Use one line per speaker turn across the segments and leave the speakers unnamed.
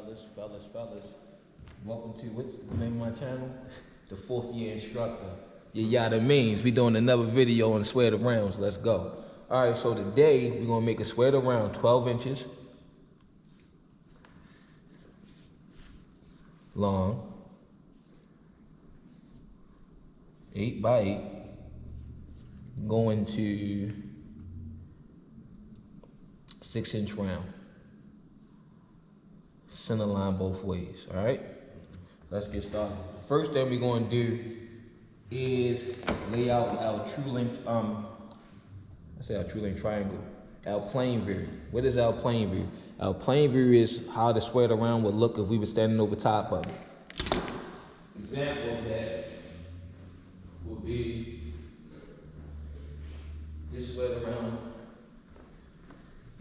Fellas. Welcome to, what's the name of my channel? The 4th year instructor. Yeah, that means we doing another video on square the rounds. Let's go. All right, so today we're gonna make a square the round 12 inches long, 8 by 8, going to 6-inch round. Center line both ways, all right? Let's get started. First thing we're gonna do is lay out our true length, our true length triangle, our plane view. What is our plane view? Our plane view is how the square around would look if we were standing over top of it. Example of that would be this square around.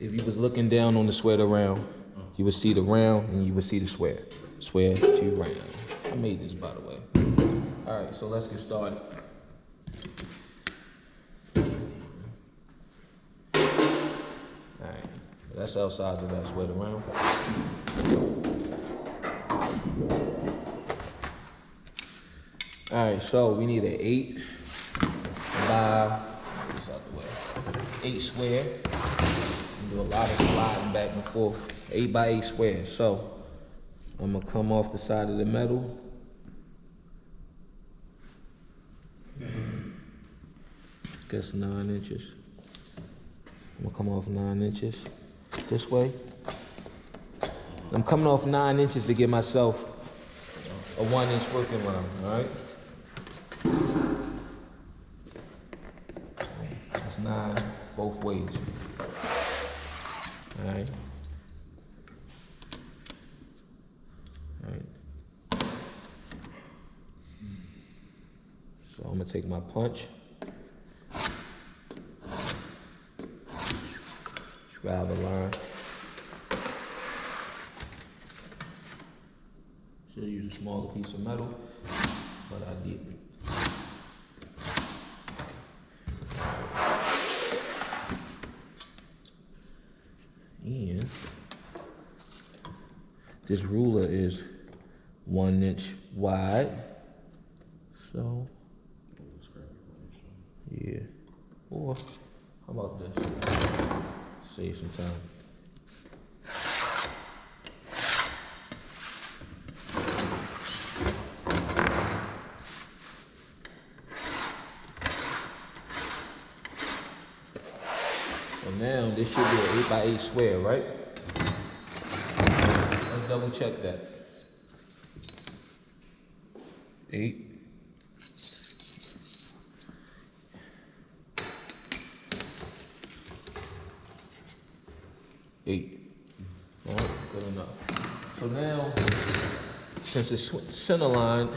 If you was looking down on the square around, you would see the round and you would see the square. Square to round. I made this, by the way. All right, so let's get started. All right, that's our size of that square around. All right, so we need an 8 by, this out the way, 8 square. Do a lot of sliding back and forth. 8 by 8 square. So I'm gonna come off the side of the metal. Guess 9 inches. I'm gonna come off 9 inches this way. I'm coming off 9 inches to give myself a 1-inch working round. All right. That's 9 both ways. All right. So I'm gonna take my punch, drive a line. Should have used a smaller piece of metal, but I didn't. And this ruler is 1 inch wide, so yeah. Or how about this? Save some time. So now this should be an 8 by 8 square, right? Let's double check that. 8. 8. All right, good enough. So now, since it's center line,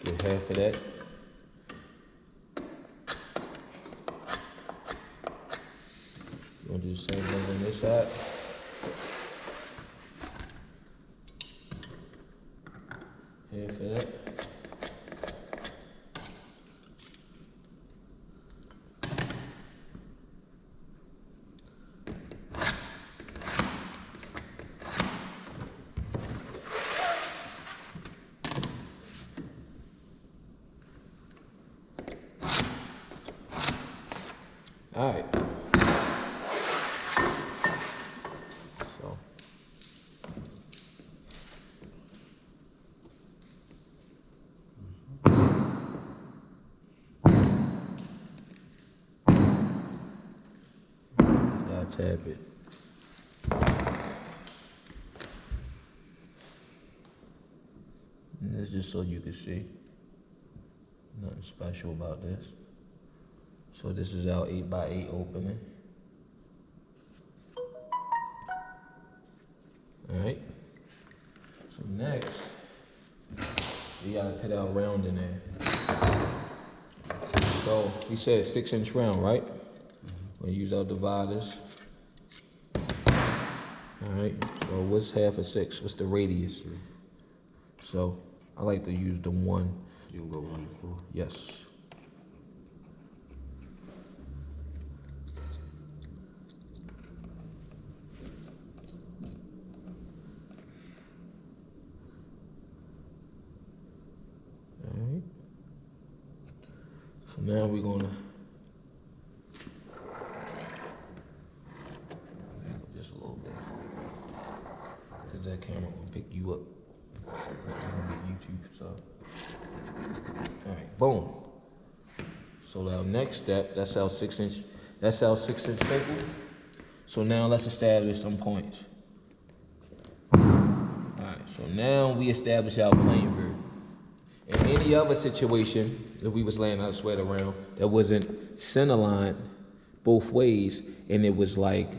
get half of that. We'll do the same thing on this side. Half of that. All right. Tap it. And this is just so you can see. Nothing special about this. So this is our 8 by 8 opening. All right. So next, we gotta put our round in there. So we said 6-inch round, right? We'll use our dividers. Alright, so what's half of 6? What's the radius?
3.
So I like to use the 1.
You can go 1 to 4.
Yes. Alright. So now we're gonna just a little bit. Cause that camera gonna pick you up. It's gonna be YouTube, so. Alright, boom. So our next step, that's our 6-inch circle. So now let's establish some points. Alright, so now we establish our plane view. In any other situation, if we was laying out sweat around, that wasn't center line both ways, and it was like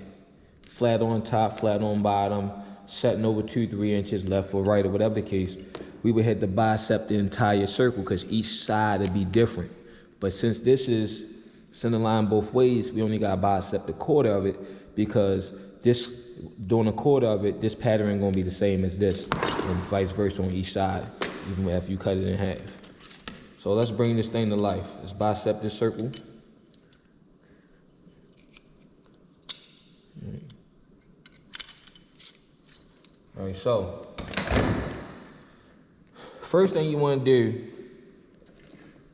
flat on top, flat on bottom, setting over 2-3 inches left or right, or whatever the case, we would have to bicep the entire circle because each side would be different. But since this is center line both ways, we only got to bicep the quarter of it, because this, doing a quarter of it, this pattern ain't gonna be the same as this, and vice versa on each side, even after you cut it in half. So let's bring this thing to life. Let's bicep this circle. All right, so first thing you want to do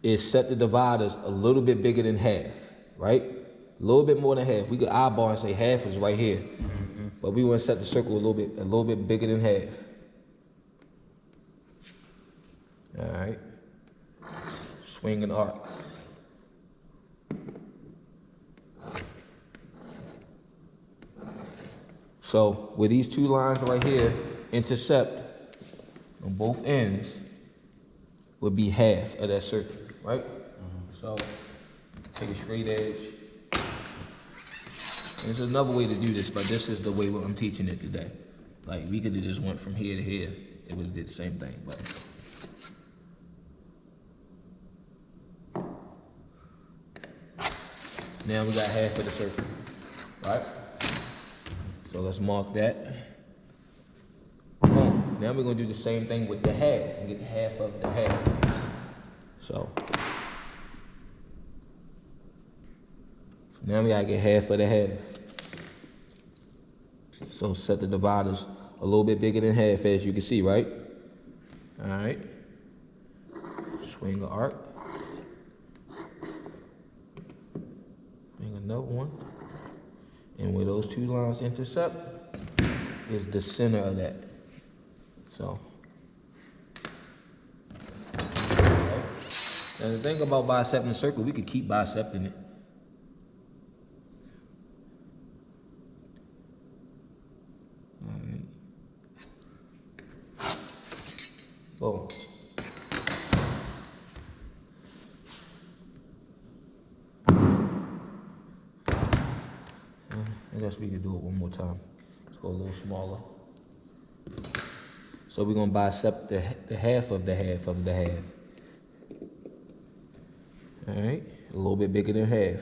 is set the dividers a little bit bigger than half, right? A little bit more than half. We could eyeball and say half is right here, but we want to set the circle a little bit bigger than half. All right. Swing and arc. So with these two lines right here, intercept on both ends would be half of that circle, right? So take a straight edge. And there's another way to do this, but this is the way I'm teaching it today. Like we could have just went from here to here. It would have did the same thing, but. Now we got half of the circle, right? So let's mark that. Boom. Now we're gonna do the same thing with the half and get half of the half. So now we gotta get half of the half. So set the dividers a little bit bigger than half, as you can see, right? All right. Swing the arc. Another one, and where those two lines intercept is the center of that. So and the thing about bicepting the circle, we could keep bicepting it. All right. Boom. I guess we could do it one more time. Let's go a little smaller. So we're gonna bicep the half of the half of the half. All right, a little bit bigger than half.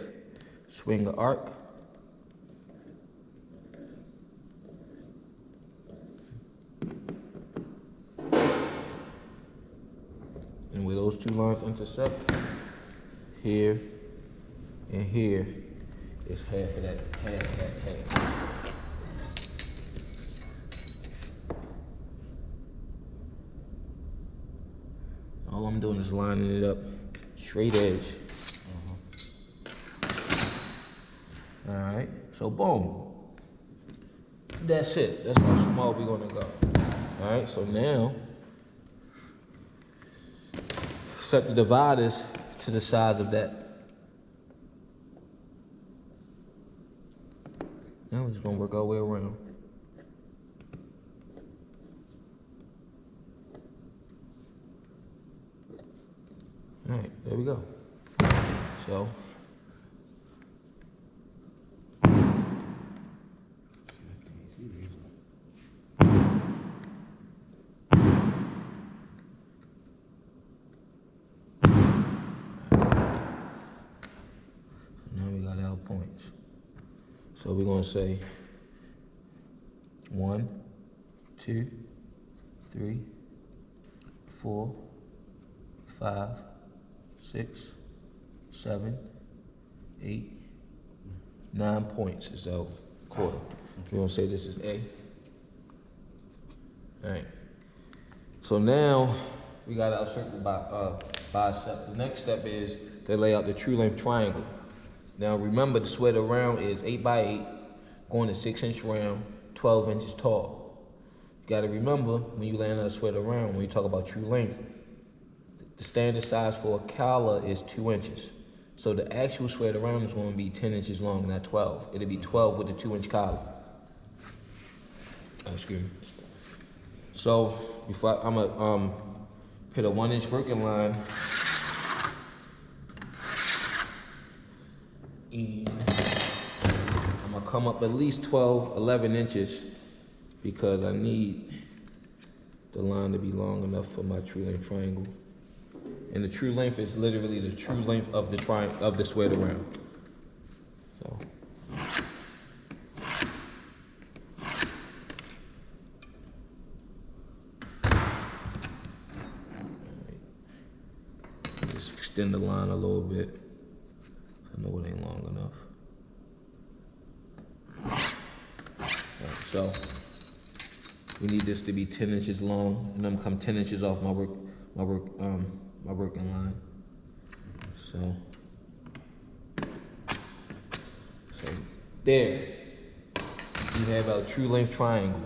Swing the arc. And where those two lines intercept, here and here, is half of that, half. All I'm doing is lining it up, straight edge. All right, so boom. That's it, that's how small we're gonna go. All right, so now, set the dividers to the size of that. Now we're just gonna work our way around. All right, there we go. So. Now we got our points. So we're gonna say 1, 2, 3, 4, 5, 6, 7, 8, 9 points is a quarter. We're gonna say this is A. All right. So now we got our circle bicep. The next step is to lay out the true length triangle. Now remember, the square round is 8 by 8, going to 6-inch round, 12 inches tall. You gotta remember, when you land on a square round, when you talk about true length, the standard size for a collar is 2 inches. So the actual square round is going to be 10 inches long, not 12. It'll be 12 with the 2-inch collar. Excuse me. So before I'm gonna put a 1-inch working line, and I'm gonna come up at least 12, 11 inches because I need the line to be long enough for my true length triangle. And the true length is literally the true length of the triangle of the square round. So. Just extend the line a little bit. I know it ain't long enough. Right, so we need this to be 10 inches long, and I'm come 10 inches off my working line. So there, we have our true length triangle.